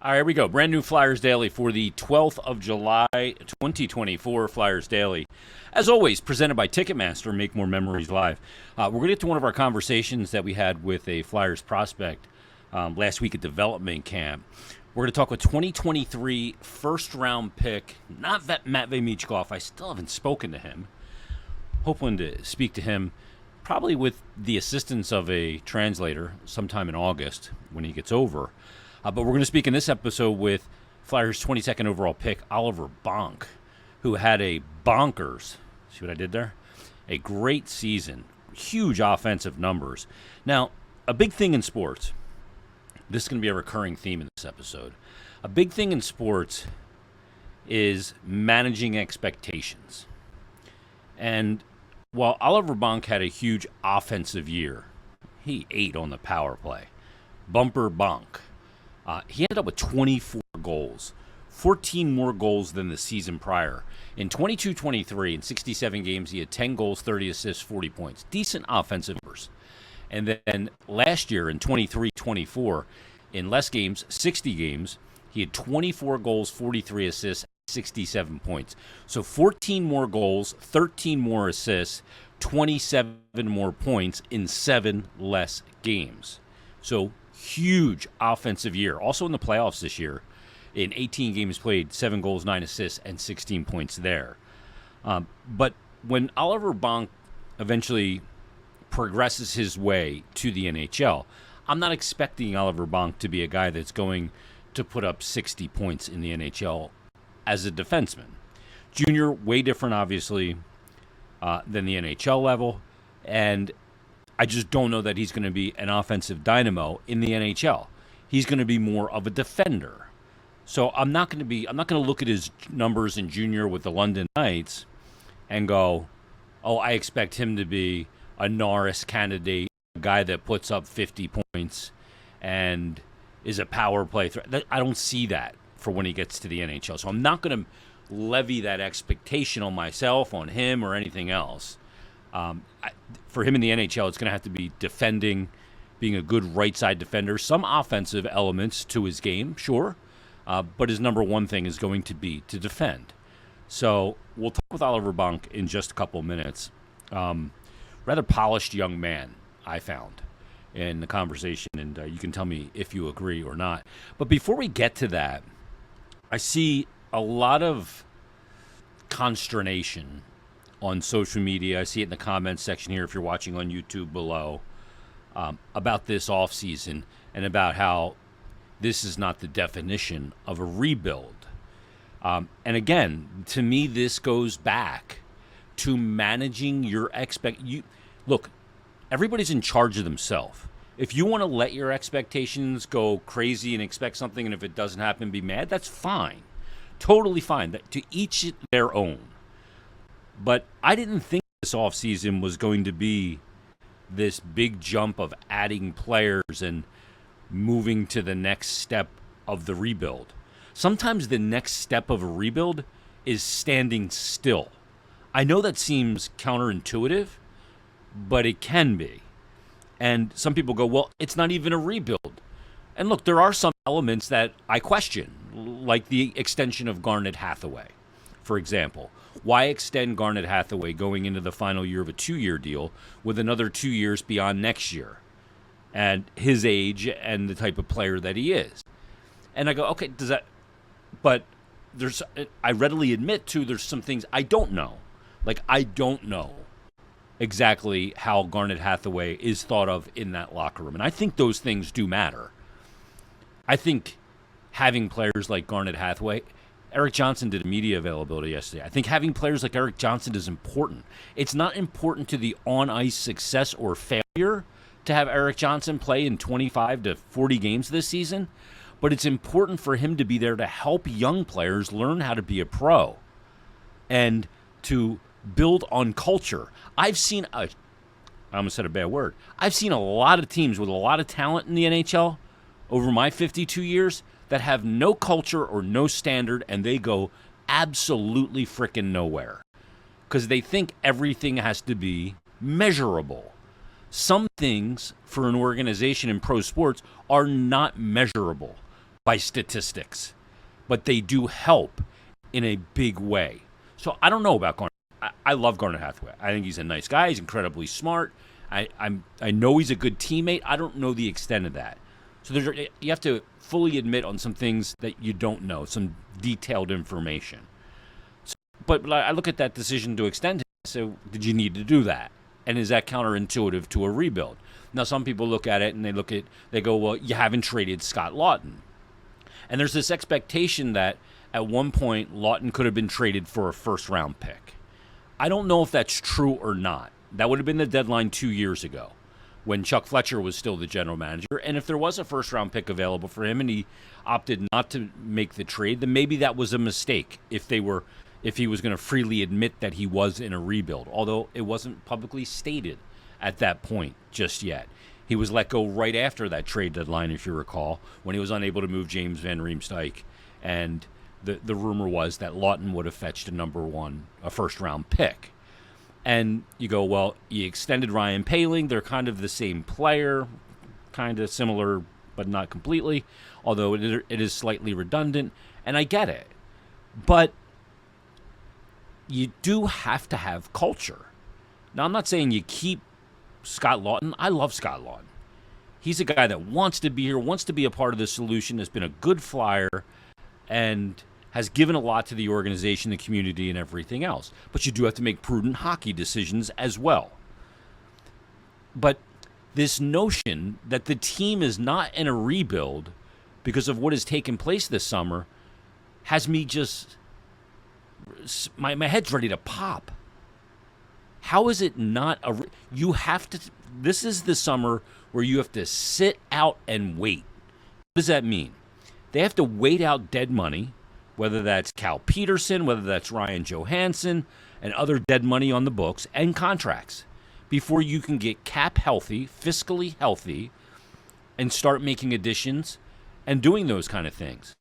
All right, here we go. Brand new Flyers Daily for the 12th of July, 2024. Flyers Daily. As always, presented by Ticketmaster, Make More Memories Live. We're going to get to one of our conversations that we had with a Flyers prospect last week at development camp. We're going to talk with 2023 first-round pick, not Matvei Michkov. I still haven't spoken to him. Hoping to speak to him probably with the assistance of a translator sometime in August when he gets over. But we're going to speak in this episode with Flyers' 22nd overall pick, Oliver Bonk, who had a bonkers, see what I did there? A great season, huge offensive numbers. Now, a big thing in sports, this is going to be a recurring theme in this episode. A big thing in sports is managing expectations. And while Oliver Bonk had a huge offensive year, he ate on the power play. Bumper Bonk. He ended up with 24 goals, 14 more goals than the season prior. In 22-23, in 67 games, he had 10 goals, 30 assists, 40 points. Decent offensive numbers. And then last year, in 23-24, in less games, 60 games, he had 24 goals, 43 assists, 67 points. So 14 more goals, 13 more assists, 27 more points in 7 less games. So huge offensive year. Also in the playoffs this year, in 18 games played, 7 goals, 9 assists, and 16 points there. But when Oliver Bonk eventually progresses his way to the NHL, I'm not expecting Oliver Bonk to be a guy that's going to put up 60 points in the NHL as a defenseman. Junior, way different, obviously, than the NHL level, and I just don't know that he's going to be an offensive dynamo in the NHL. He's going to be more of a defender. So I'm not going to look at his numbers in junior with the London Knights and go, oh, I expect him to be a Norris candidate, a guy that puts up 50 points and is a power play threat. I don't see that for when he gets to the NHL. So I'm not going to levy that expectation on myself, on him, or anything else. For him in the NHL, it's going to have to be defending, being a good right-side defender, some offensive elements to his game, sure, but his number one thing is going to be to defend. So we'll talk with Oliver Bonk in just a couple minutes. Rather polished young man, I found, in the conversation, and you can tell me if you agree or not. But before we get to that, I see a lot of consternation on social media. I see it in the comments section here if you're watching on YouTube below, about this offseason and about how this is not the definition of a rebuild. And again, to me, this goes back to managing your Look, everybody's in charge of themselves. If you want to let your expectations go crazy and expect something, and if it doesn't happen, be mad, that's fine. Totally fine. To each their own. But I didn't think this offseason was going to be this big jump of adding players and moving to the next step of the rebuild. Sometimes the next step of a rebuild is standing still. I know that seems counterintuitive, but it can be. And some people go, well, it's not even a rebuild. And look, there are some elements that I question, like the extension of Garnet Hathaway, for example. Why extend Garnet Hathaway going into the final year of a 2-year deal with another 2 years beyond next year and his age and the type of player that he is? And I go, okay, does that, but I readily admit too, there's some things I don't know. Like, I don't know exactly how Garnet Hathaway is thought of in that locker room. And I think those things do matter. I think having players like Garnet Hathaway, Eric Johnson did a media availability yesterday. I think having players like Eric Johnson is important. It's not important to the on-ice success or failure to have Eric Johnson play in 25 to 40 games this season, but it's important for him to be there to help young players learn how to be a pro and to build on culture. I almost said a bad word. I've seen a lot of teams with a lot of talent in the NHL over my 52 years that have no culture or no standard, and they go absolutely frickin' nowhere because they think everything has to be measurable. Some things for an organization in pro sports are not measurable. by statistics, but they do help in a big way. So I don't know about Garnet. I love Garnet Hathaway. I think he's a nice guy. He's incredibly smart. I know he's a good teammate. I don't know the extent of that. So you have to fully admit on some things that you don't know, some detailed information. So, but I look at that decision to extend him. So did you need to do that? And is that counterintuitive to a rebuild? Now, some people look at it and they go, well, you haven't traded Scott Laughton. And there's this expectation that at one point Laughton could have been traded for a first-round pick. I don't know if that's true or not. That would have been the deadline 2 years ago when Chuck Fletcher was still the general manager. And if there was a first-round pick available for him and he opted not to make the trade, then maybe that was a mistake if he was going to freely admit that he was in a rebuild, although it wasn't publicly stated at that point just yet. He was let go right after that trade deadline, if you recall, when he was unable to move James Van Riemsdyk. And the rumor was that Laughton would have fetched a first-round pick. And you go, well, you extended Ryan Poehling. They're kind of the same player, kind of similar, but not completely, although it is slightly redundant. And I get it. But you do have to have culture. Now, I'm not saying you keep Scott Laughton. I love Scott Laughton. He's a guy that wants to be here, wants to be a part of the solution, has been a good flyer, and has given a lot to the organization, the community, and everything else. But you do have to make prudent hockey decisions as well. But this notion that the team is not in a rebuild because of what has taken place this summer has me just... My head's ready to pop. How is it not you have to... This is the summer where you have to sit out and wait. What does that mean? They have to wait out dead money, whether that's Cal Peterson, whether that's Ryan Johansson, and other dead money on the books and contracts, before you can get cap healthy, fiscally healthy, and start making additions and doing those kind of things.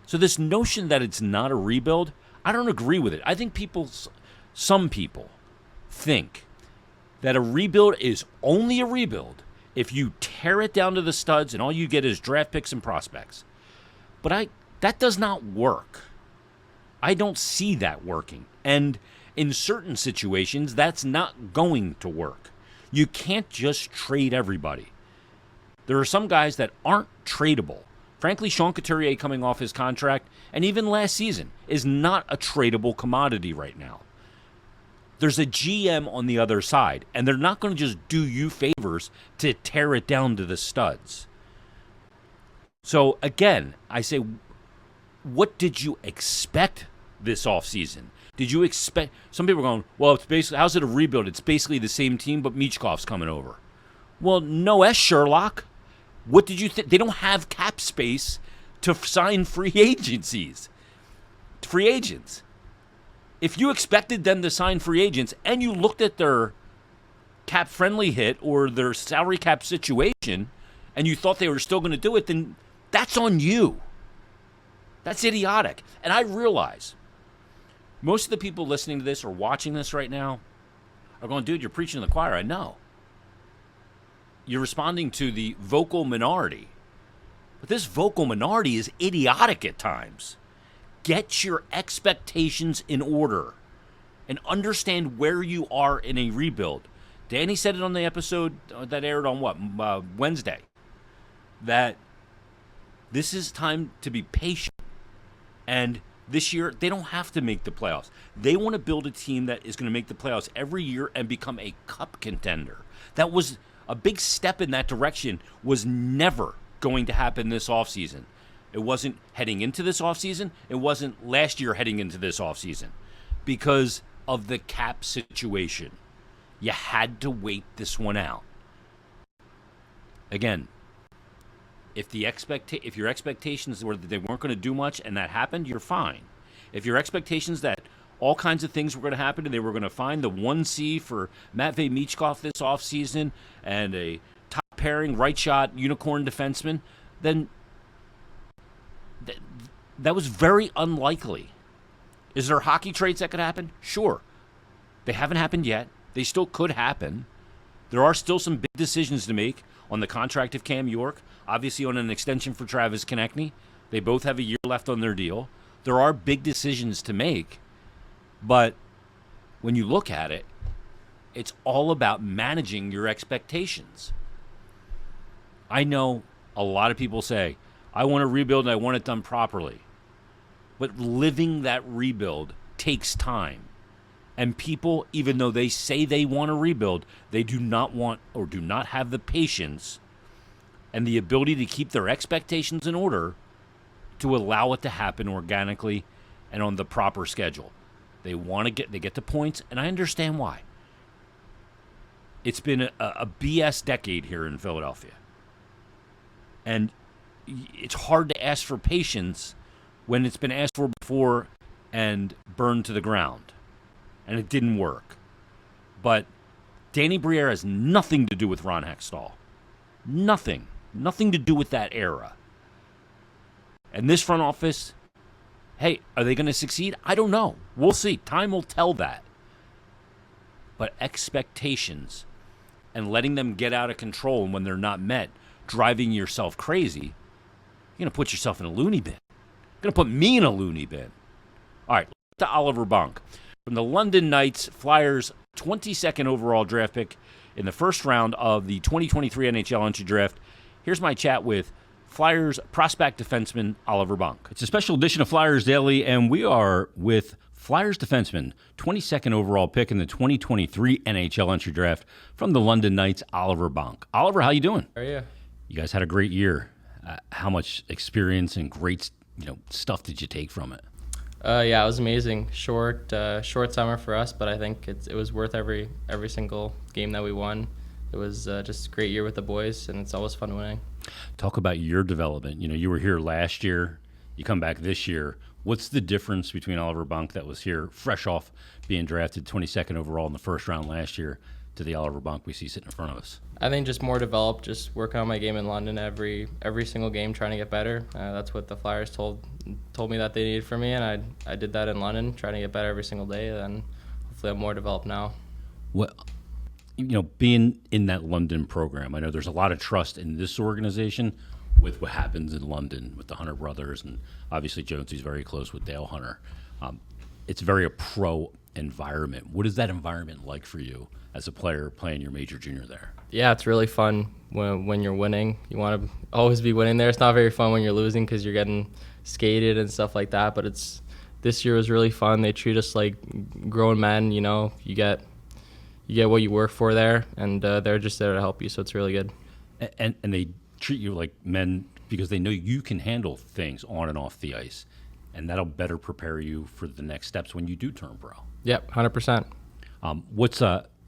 So this notion that it's not a rebuild, I don't agree with it. I think some people think that a rebuild is only a rebuild if you tear it down to the studs and all you get is draft picks and prospects. But that does not work. I don't see that working. And in certain situations, that's not going to work. You can't just trade everybody. There are some guys that aren't tradable. Frankly, Sean Couturier coming off his contract, and even last season, is not a tradable commodity right now. There's a GM on the other side, and they're not going to just do you favors to tear it down to the studs. So, again, I say, what did you expect this offseason? Did you expect... Some people are going, well, it's basically, how's it a rebuild? It's basically the same team, but Michkov's coming over. Well, no, Sherlock. What did you think? They don't have cap space to sign free agents. If you expected them to sign free agents and you looked at their cap-friendly hit or their salary cap situation and you thought they were still going to do it, then that's on you. That's idiotic. And I realize most of the people listening to this or watching this right now are going, dude, you're preaching to the choir. I know. You're responding to the vocal minority. But this vocal minority is idiotic at times. Get your expectations in order and understand where you are in a rebuild. Danny said it on the episode that aired on Wednesday, that this is time to be patient. And this year, they don't have to make the playoffs. They want to build a team that is going to make the playoffs every year and become a cup contender. That was a big step in that direction, was never going to happen this offseason. It wasn't heading into this offseason. It wasn't last year heading into this offseason because of the cap situation. You had to wait this one out. Again, if your expectations were that they weren't going to do much and that happened, you're fine. If your expectations that all kinds of things were going to happen and they were going to find the 1C for Matvei Michkov this offseason and a top pairing right shot unicorn defenseman, then that was very unlikely. Is there hockey trades that could happen? Sure. They haven't happened yet. They still could happen. There are still some big decisions to make on the contract of Cam York, obviously on an extension for Travis Konechny. They both have a year left on their deal. There are big decisions to make, but when you look at it, it's all about managing your expectations. I know a lot of people say, I want to rebuild and I want it done properly. But living that rebuild takes time. And people, even though they say they want to rebuild, they do not want or do not have the patience and the ability to keep their expectations in order to allow it to happen organically and on the proper schedule. They get to points, and I understand why. It's been a BS decade here in Philadelphia. And it's hard to ask for patience when it's been asked for before and burned to the ground. And it didn't work. But Danny Briere has nothing to do with Ron Hextall. Nothing. Nothing to do with that era. And this front office, hey, are they going to succeed? I don't know. We'll see. Time will tell that. But expectations and letting them get out of control and when they're not met, driving yourself crazy, you're going to put yourself in a loony bin. You're going to put me in a loony bin. All right, to Oliver Bonk. From the London Knights, Flyers 22nd overall draft pick in the first round of the 2023 NHL entry draft. Here's my chat with Flyers prospect defenseman Oliver Bonk. It's a special edition of Flyers Daily, and we are with Flyers defenseman, 22nd overall pick in the 2023 NHL entry draft from the London Knights, Oliver Bonk. Oliver, how you doing? How are you? You guys had a great year. How much experience and great stuff did you take from it? Yeah, it was amazing. Short summer for us, but I think it was worth every single game that we won. It was just a great year with the boys, and it's always fun winning. Talk about your development. You were here last year. You come back this year. What's the difference between Oliver Bonk that was here fresh off being drafted 22nd overall in the first round last year to the Oliver Bonk we see sitting in front of us? I think just more developed, just working on my game in London every single game, trying to get better. That's what the Flyers told me that they needed from me, and I did that in London, trying to get better every single day, and hopefully I'm more developed now. Well, being in that London program, I know there's a lot of trust in this organization with what happens in London with the Hunter brothers, and obviously Jonesy's very close with Dale Hunter. It's very a pro environment. What is that environment like for you as a player playing your major junior there? Yeah, it's really fun when you're winning. You want to always be winning there. It's not very fun when you're losing because you're getting skated and stuff like that, but this year was really fun. They treat us like grown men, you get what you work for there, and they're just there to help you, so it's really good. And they treat you like men because they know you can handle things on and off the ice, and that'll better prepare you for the next steps when you do turn pro. Yep, 100%. What's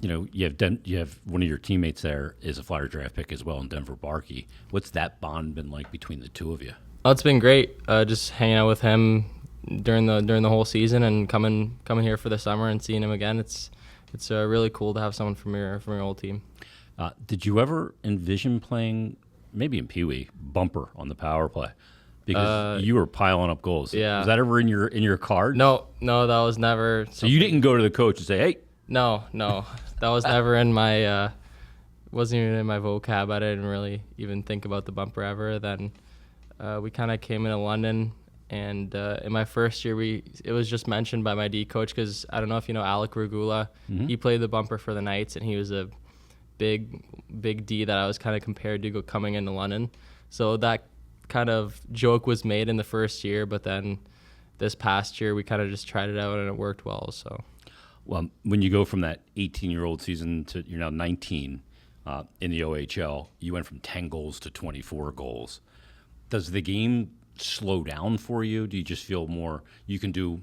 you have one of your teammates there is a Flyer draft pick as well in Denver Barkey. What's that bond been like between the two of you? Oh, it's been great. Just hanging out with him during the whole season and coming here for the summer and seeing him again. It's really cool to have someone from your old team. Did you ever envision playing maybe in Pee Wee bumper on the power play? Because you were piling up goals. Yeah. Was that ever in your card? No, that was never. So you didn't go to the coach and say, "Hey." No, that was never in my. Wasn't even in my vocab. I didn't really even think about the bumper ever. Then we kind of came into London, and in my first year, it was just mentioned by my D coach because I don't know if you know Alec Regula. Mm-hmm. He played the bumper for the Knights, and he was a big D that I was kind of compared to coming into London. So that kind of joke was made in the first year, but then this past year we kind of just tried it out and it worked well. So, well, when you go from that 18-year-old season to you're now 19 in the OHL, you went from 10 goals to 24 goals. Does the game slow down for you? Do you just feel more you can do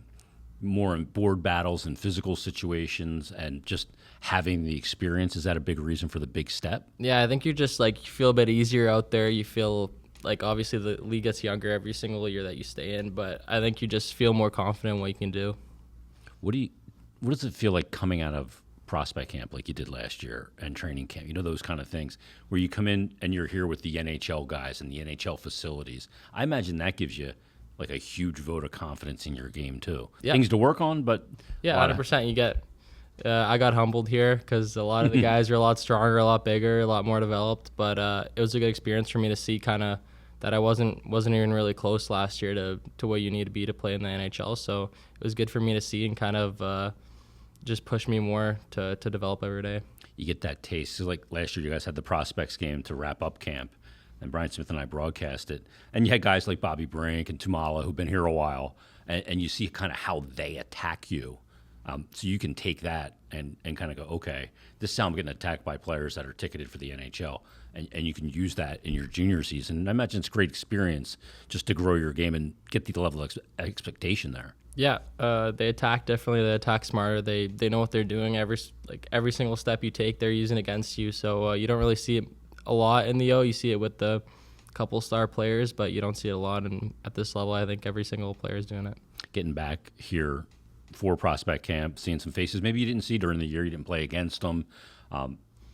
more in board battles and physical situations and just having the experience? Is that a big reason for the big step? Yeah, I think you just you feel a bit easier out there. You feel like obviously the league gets younger every single year that you stay in, but I think you just feel more confident in what you can do. What does it feel like coming out of prospect camp like you did last year and training camp? Those kind of things where you come in and you're here with the NHL guys and the NHL facilities. I imagine that gives you like a huge vote of confidence in your game too. Yeah. Things to work on, but yeah, 100%. I got humbled here because a lot of the guys are a lot stronger, a lot bigger, a lot more developed. But it was a good experience for me to see kind of that I wasn't even really close last year to what you need to be to play in the NHL. So it was good for me to see and kind of just push me more to develop every day. You get that taste. So like last year, you guys had the prospects game to wrap up camp, and Brian Smith and I broadcast it. And you had guys like Bobby Brink and Tumala who've been here a while, and you see kind of how they attack you. So you can take that and kind of go, okay, this is how I'm getting attacked by players that are ticketed for the NHL. And you can use that in your junior season. And I imagine it's a great experience just to grow your game and get the level of expectation there. Yeah, they attack differently. They attack smarter. They know what they're doing. Every single step you take, they're using against you. So you don't really see it a lot in the O. You see it with the couple star players, but you don't see it a lot. And at this level, I think every single player is doing it. Getting back here for prospect camp, seeing some faces maybe you didn't see during the year, you didn't play against them,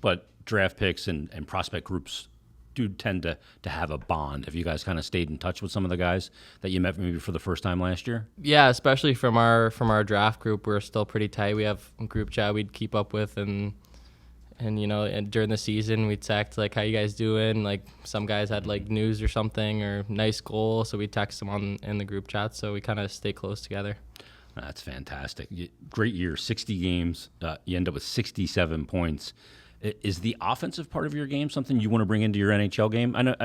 but draft picks and prospect groups do tend to have a bond. Have you guys kind of stayed in touch with some of the guys that you met maybe for the first time last year? Yeah, especially from our draft group, we're still pretty tight. We have a group chat we'd keep up with, and during the season we'd text like, how you guys doing? Like some guys had like news or something or nice goal, so we text them in the group chat. So we kind of stay close together. That's fantastic. Great year, 60 games. You end up with 67 points. Is the offensive part of your game something you want to bring into your NHL game? I know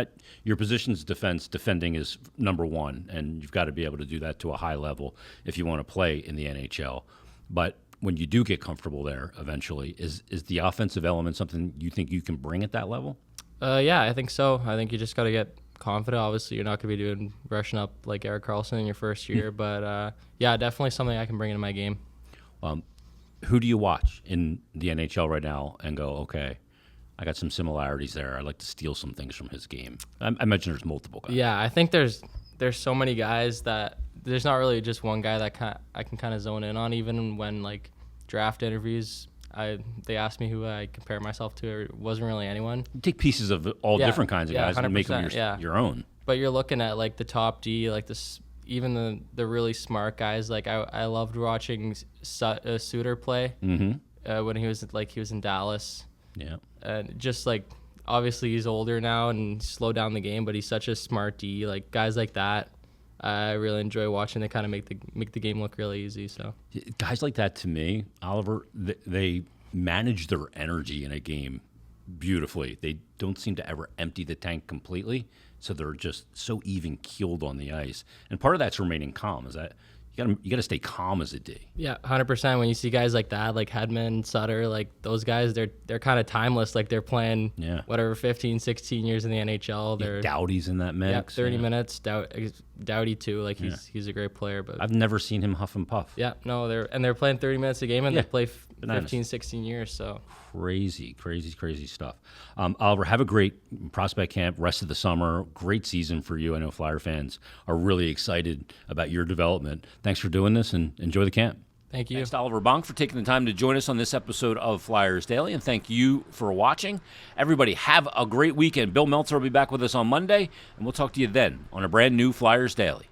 your position's defense. Defending is number one, and you've got to be able to do that to a high level if you want to play in the NHL. But when you do get comfortable there eventually, is the offensive element something you think you can bring at that level? Yeah, I think so. I think you just got to get confident. Obviously, you're not going to be doing rushing up like Erik Karlsson in your first year, but yeah, definitely something I can bring into my game. Who do you watch in the NHL right now and go, okay, I got some similarities there. I'd like to steal some things from his game? I imagine there's multiple guys. Yeah, I think there's so many guys that there's not really just one guy that I can kind of zone in on. Even when like draft interviews, they asked me who I compare myself to. It wasn't really anyone. You take pieces of all different kinds of guys and make them your own. But you're looking at like the top D, like this. Even the really smart guys, like I loved watching Suter play when he was in Dallas. Yeah, and just like obviously he's older now and slowed down the game, but he's such a smart D. Like guys like that, I really enjoy watching. They kind of make the game look really easy. So guys like that, to me, Oliver, they manage their energy in a game beautifully. They don't seem to ever empty the tank completely. So they're just so even keeled on the ice, and part of that's remaining calm. Is that you got to stay calm as a D. Yeah, 100%. When you see guys like that, like Hedman, Sutter, like those guys, they're kind of timeless. Like they're playing whatever 15, 16 years in the NHL. Doughty's in that mix. 30 minutes. Doughty too. Like he's a great player. But I've never seen him huff and puff. Yeah, no, they're playing 30 minutes a game, and they play 15, 16 years. So crazy stuff. Oliver, have a great prospect camp, rest of the summer. Great season for you. I know Flyer fans are really excited about your development. Thanks for doing this, and enjoy the camp. Thank you. Thanks to Oliver Bonk for taking the time to join us on this episode of Flyers Daily, and thank you for watching. Everybody, have a great weekend. Bill Meltzer will be back with us on Monday, and we'll talk to you then on a brand new Flyers Daily.